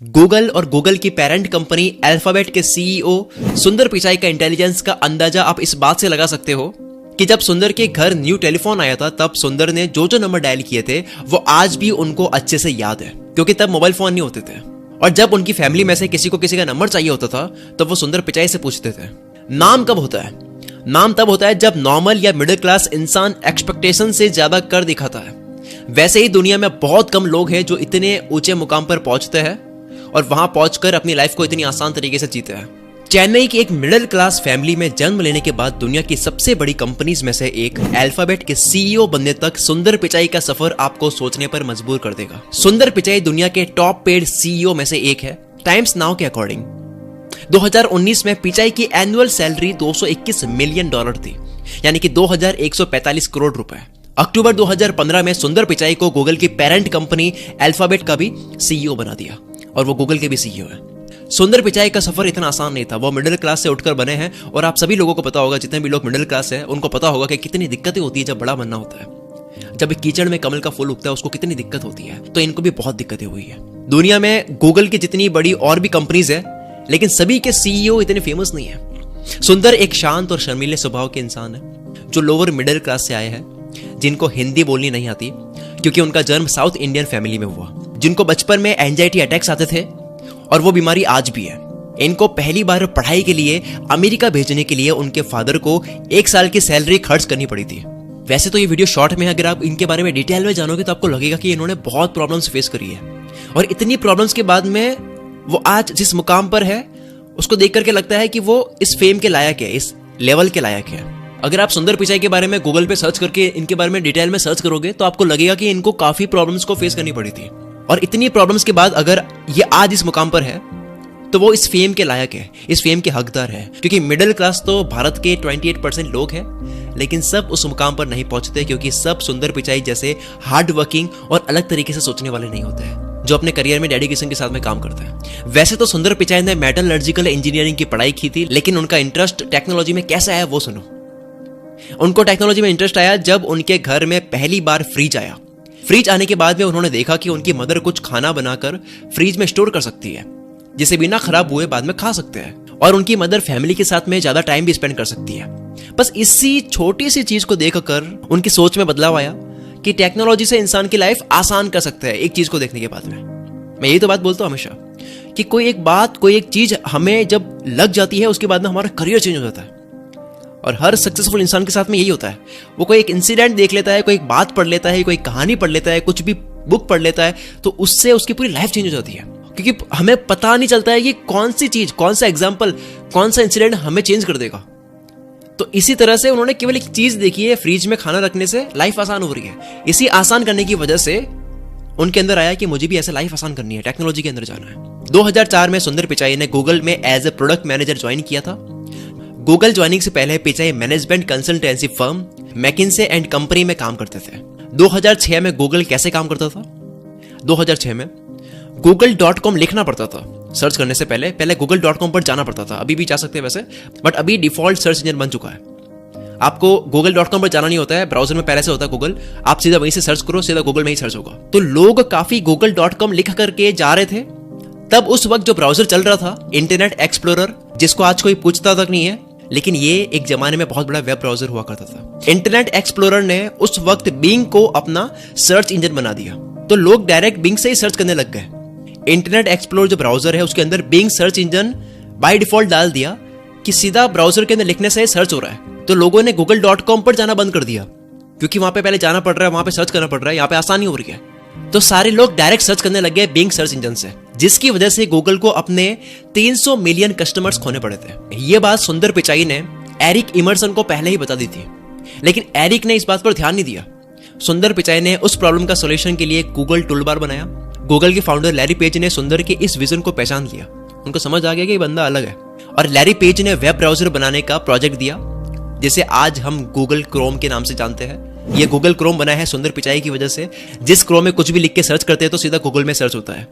Google और Google की parent company alphabet के सीईओ सुंदर पिचाई का इंटेलिजेंस का अंदाजा आप इस बात से लगा सकते हो कि जब सुंदर के घर न्यू टेलीफोन आया था तब सुंदर ने जो जो नंबर डायल किए थे वो आज भी उनको अच्छे से याद है, क्योंकि तब मोबाइल फोन नहीं होते थे। और जब उनकी फैमिली में से किसी को किसी का नंबर चाहिए होता था तब वो सुंदर पिचाई से पूछते थे। नाम कब होता है? नाम तब होता है जब नॉर्मल या मिडिल क्लास इंसान एक्सपेक्टेशन से ज्यादा कर दिखाता है। वैसे ही दुनिया में बहुत कम लोग हैं जो इतने ऊंचे मुकाम पर पहुंचते हैं और वहां पहुंचकर अपनी लाइफ को इतनी आसान तरीके से जीते हैं। चेन्नई की एक मिडिल क्लास फैमिली में जन्म लेने के बाद दुनिया की सबसे बड़ी कंपनीज में से एक अल्फाबेट के सीईओ बनने तक सुंदर पिचाई का सफर आपको सोचने पर मजबूर कर देगा। सुंदर पिचाई दुनिया के टॉप पेड सीईओ में से एक है। टाइम्स नाउ के अकॉर्डिंग 2019 में पिचाई की एनुअल सैलरी $221 मिलियन थी, यानी कि 2145 करोड़ रुपए। अक्टूबर 2015 में सुंदर पिचाई को गूगल की पेरेंट कंपनी अल्फाबेट का भी सीईओ बना दिया और वो गूगल के भी सीईओ है। सुंदर पिचाई का सफर इतना आसान नहीं था। वो मिडिल क्लास से उठकर बने हैं और आप सभी लोगों को पता होगा, जितने भी लोग मिडिल क्लास हैं उनको पता होगा कि कितनी दिक्कतें होती है जब बड़ा बनना होता है। जब एक कीचड़ में कमल का फूल उगता है उसको कितनी दिक्कत होती है, तो इनको भी बहुत दिक्कतें हुई है। दुनिया में गूगल की जितनी बड़ी और भी कंपनीज है लेकिन सभी के सीईओ इतने फेमस नहीं है। सुंदर एक शांत और शर्मीले स्वभाव के इंसान है जो लोअर मिडिल क्लास से आए हैं, जिनको हिंदी बोलनी नहीं आती क्योंकि उनका जन्म साउथ इंडियन फैमिली में हुआ, जिनको बचपन में एंजाइटी अटैक्स आते थे और वो बीमारी आज भी है। इनको पहली बार पढ़ाई के लिए अमेरिका भेजने के लिए उनके फादर को 1 साल की सैलरी खर्च करनी पड़ी थी। वैसे तो ये वीडियो शॉर्ट में, अगर आप इनके बारे में डिटेल में जानोगे तो आपको लगेगा कि इन्होंने बहुत प्रॉब्लम्स फेस करी है और इतनी प्रॉब्लम्स के बाद में वो आज जिस मुकाम पर है उसको देख करके लगता है कि वो इस फेम के लायक है, इस लेवल के लायक है। अगर आप सुंदर पिचाई के बारे में गूगल पे सर्च करके इनके बारे में डिटेल में सर्च करोगे तो आपको लगेगा कि इनको काफी प्रॉब्लम्स को फेस करनी पड़ी थी और इतनी प्रॉब्लम्स के बाद अगर ये आज इस मुकाम पर है तो वो इस फेम के लायक है, इस फेम के हकदार है। क्योंकि मिडिल क्लास तो भारत के 28% लोग हैं लेकिन सब उस मुकाम पर नहीं पहुंचते क्योंकि सब सुंदर पिचाई जैसे हार्ड वर्किंग और अलग तरीके से सोचने वाले नहीं होते हैं जो अपने करियर में डेडिकेशन के साथ में काम करते हैं। वैसे तो सुंदर पिचाई ने मेटलर्जिकल इंजीनियरिंग की पढ़ाई की थी लेकिन उनका इंटरेस्ट टेक्नोलॉजी में कैसे आया वो सुनो। उनको टेक्नोलॉजी में इंटरेस्ट आया जब उनके घर में पहली बार फ्रिज आया। फ्रिज आने के बाद में उन्होंने देखा कि उनकी मदर कुछ खाना बनाकर फ्रिज में स्टोर कर सकती है जिसे बिना खराब हुए बाद में खा सकते हैं और उनकी मदर फैमिली के साथ में ज्यादा टाइम भी स्पेंड कर सकती है। बस इसी छोटी सी चीज को देखकर उनकी सोच में बदलाव आया कि टेक्नोलॉजी से इंसान की लाइफ आसान कर सकता है। एक चीज को देखने के बाद में मैं यही तो बात बोलता हूं हमेशा कि कोई एक चीज हमें जब लग जाती है उसके बाद में हमारा करियर चेंज हो जाता है और हर सक्सेसफुल इंसान के साथ में यही होता है। वो कोई एक इंसिडेंट देख लेता है, कोई एक बात पढ़ लेता है, कोई कहानी पढ़ लेता है, कुछ भी बुक पढ़ लेता है तो उससे उसकी पूरी लाइफ चेंज हो जाती है क्योंकि हमें पता नहीं चलता है कि कौन सी चीज, कौन सा एग्जाम्पल, कौन सा इंसिडेंट हमें चेंज कर देगा। तो इसी तरह से उन्होंने केवल एक चीज देखी है, फ्रिज में खाना रखने से लाइफ आसान हो रही है। इसी आसान करने की वजह से उनके अंदर आया कि मुझे भी ऐसे लाइफ आसान करनी है, टेक्नोलॉजी के अंदर जाना है। 2004 में सुंदर पिचाई ने गूगल में as a product manager join किया था। गूगल ज्वाइनिंग से पहले Pichai management consultancy firm McKinsey and company में काम करते थे। 2006 में गूगल कैसे काम करता था? 2006 में google.com लिखना पड़ता था सर्च करने से पहले google.com पर जाना पड़ता था। अभी भी जा सकते हैं वैसे, बट अभी डिफॉल्ट सर्च इंजन बन चुका है। आपको google.com पर जाना नहीं होता है, ब्राउजर में पहले से होता है गूगल, आप सीधा वहीं से सर्च करो, सीधा गूगल में ही सर्च होगा। तो लोग काफी google.com लिख करके जा रहे थे। तब उस वक्त जो ब्राउजर चल रहा था इंटरनेट एक्सप्लोरर, जिसको आज कोई पूछता तक नहीं है, लेकिन ये एक जमाने में बहुत बड़ा वेब ब्राउजर हुआ करता था। इंटरनेट एक्सप्लोरर ने उस वक्त बिंग को अपना सर्च इंजन बना दिया तो लोग डायरेक्ट बिंग से ही सर्च करने लग गए। इंटरनेट एक्सप्लोरर जो ब्राउजर है उसके अंदर Bing search engine by default डाल दिया कि सीधा ब्राउजर के अंदर लिखने से सर्च हो रहा है। तो लोगों ने google.com पर जाना बंद कर दिया क्योंकि वहां पे पहले जाना पड़ रहा है, वहां पे सर्च करना पड़ रहा है, यहाँ पे आसानी हो रही है। तो सारे लोग डायरेक्ट सर्च करने लग गए बिंग सर्च इंजन से, जिसकी वजह से गूगल को अपने 300 मिलियन कस्टमर्स खोने पड़े थे। ये बात सुंदर पिचाई ने एरिक इमर्सन को पहले ही बता दी थी लेकिन एरिक ने इस बात पर ध्यान नहीं दिया। सुंदर पिचाई ने उस प्रॉब्लम का सॉल्यूशन के लिए गूगल टूलबार बनाया। गूगल के फाउंडर लैरी पेज ने सुंदर के इस विजन को पहचान लिया। उनको समझ आ गया कि ये बंदा अलग है और लैरी पेज ने वेब ब्राउजर बनाने का प्रोजेक्ट दिया जिसे आज हम गूगल क्रोम के नाम से जानते हैं। ये गूगल क्रोम बना है सुंदर पिचाई की वजह से। जिस क्रोम में कुछ भी लिख के सर्च करते हैं तो सीधा गूगल में सर्च होता है।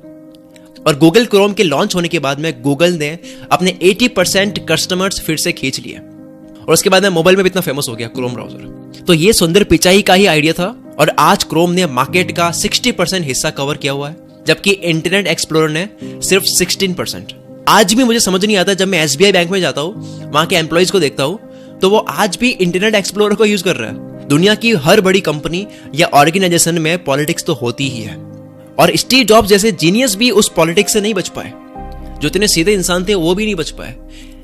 और गूगल क्रोम के लॉन्च होने के बाद में गूगल ने अपने 80% कस्टमर्स फिर से खींच लिए और उसके बाद में मोबाइल में भी इतना फेमस हो गया क्रोम ब्राउजर। तो ये सुंदर पिचाई का ही आइडिया था और आज क्रोम ने मार्केट का 60% हिस्सा कवर किया हुआ है जबकि इंटरनेट एक्सप्लोरर ने सिर्फ 16%। आज भी मुझे समझ नहीं आता, जब मैं SBI बैंक में जाता हूं, वहां के एम्प्लॉइज को देखता हूं, तो वो आज भी इंटरनेट एक्सप्लोरर को यूज कर रहा है। दुनिया की हर बड़ी कंपनी या ऑर्गेनाइजेशन में पॉलिटिक्स तो होती ही है, और स्टीव जॉब्स जैसे जीनियस भी उस पॉलिटिक्स से नहीं बच पाए। जो इतने सीधे इंसान थे वो भी नहीं बच पाए।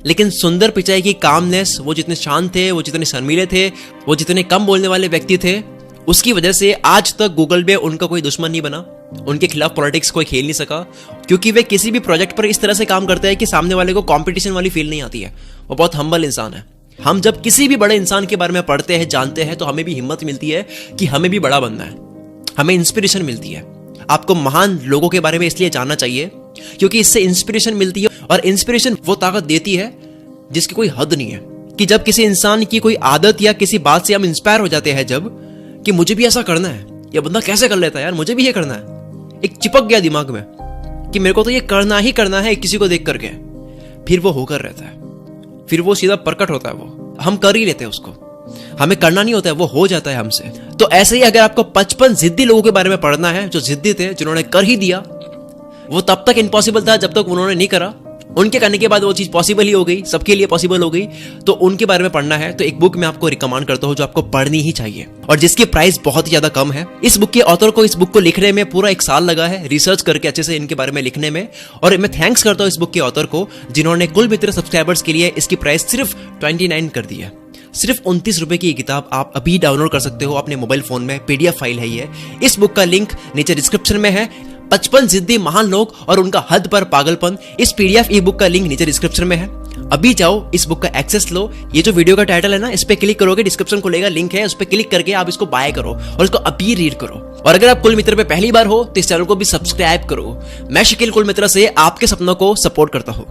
लेकिन सुंदर पिचाई की कामनेस, वो जितने शांत थे, वो जितने शर्मीले थे, वो जितने कम बोलने वाले व्यक्ति थे, उसकी वजह से आज तक गूगल पे उनका कोई दुश्मन नहीं बना, उनके खिलाफ पॉलिटिक्स कोई खेल नहीं सका, क्योंकि वे किसी भी प्रोजेक्ट पर इस तरह से काम करते हैं कि सामने वाले को कंपटीशन वाली फील नहीं आती है। वो बहुत हम्बल इंसान है। हम जब किसी भी बड़े इंसान के बारे में पढ़ते हैं, जानते हैं, तो हमें भी हिम्मत मिलती है कि हमें भी बड़ा बनना है, हमें इंस्पिरेशन मिलती है। आपको महान लोगों के बारे में इसलिए जानना चाहिए क्योंकि इससे इंस्पिरेशन मिलती है, और इंस्पिरेशन वो ताकत देती है जिसकी कोई हद नहीं है। कि जब किसी इंसान की कोई आदत या किसी बात से हम इंस्पायर हो जाते हैं, जब कि मुझे भी ऐसा करना है, ये बंदा कैसे कर लेता है यार, मुझे भी ये करना है, एक चिपक गया दिमाग में कि मेरे को तो ये करना ही करना है किसी को देख करके, फिर वो होकर रहता है, फिर वो सीधा प्रकट होता है, वो हम कर ही लेते हैं उसको, हमें करना नहीं होता है, वो हो जाता है हमसे। तो ऐसे ही अगर आपको 55 जिद्दी लोगों के बारे में पढ़ना है, जो जिद्दी थे, जिन्होंने कर ही दिया, वो तब तक इम्पॉसिबल था जब तक उन्होंने नहीं करा, उनके करने के बाद वो चीज पॉसिबल ही हो गई, सबके लिए पॉसिबल हो गई। तो उनके बारे में पढ़ना है तो एक बुक मैं आपको रिकमेंड करता हूं जो आपको पढ़नी ही चाहिए, और जिसकी प्राइस बहुत ही ज्यादा कम है। इस बुक के ऑथर को इस बुक को लिखने में पूरा 1 साल लगा है, रिसर्च करके अच्छे से इनके बारे में लिखने में। और मैं थैंक्स करता हूं इस बुक के ऑथर को, जिन्होंने कुल मित्र सब्सक्राइबर्स के लिए इसकी प्राइस सिर्फ 29 कर दी है। सिर्फ 29 रुपए की ये किताब आप अभी डाउनलोड कर सकते हो अपने मोबाइल फोन में, PDF फाइल है ये। इस बुक का लिंक नीचे डिस्क्रिप्शन में है। 55 जिद्दी महान लोग और उनका हद पर पागलपन, इस PDF ई बुक का लिंक नीचे डिस्क्रिप्शन में है। अभी जाओ, इस बुक का एक्सेस लो। ये जो वीडियो का टाइटल है ना, इस पे क्लिक करोगे, डिस्क्रिप्शन खुलेगा, लिंक है, उस पे क्लिक करके आप इसको बाय करो और इसको अभी रीड करो। और अगर आप कुल मित्र पे पहली बार हो तो इस चैनल को भी सब्सक्राइब करो। मैं शकील कुल मित्र से आपके सपनों को सपोर्ट करता हूं।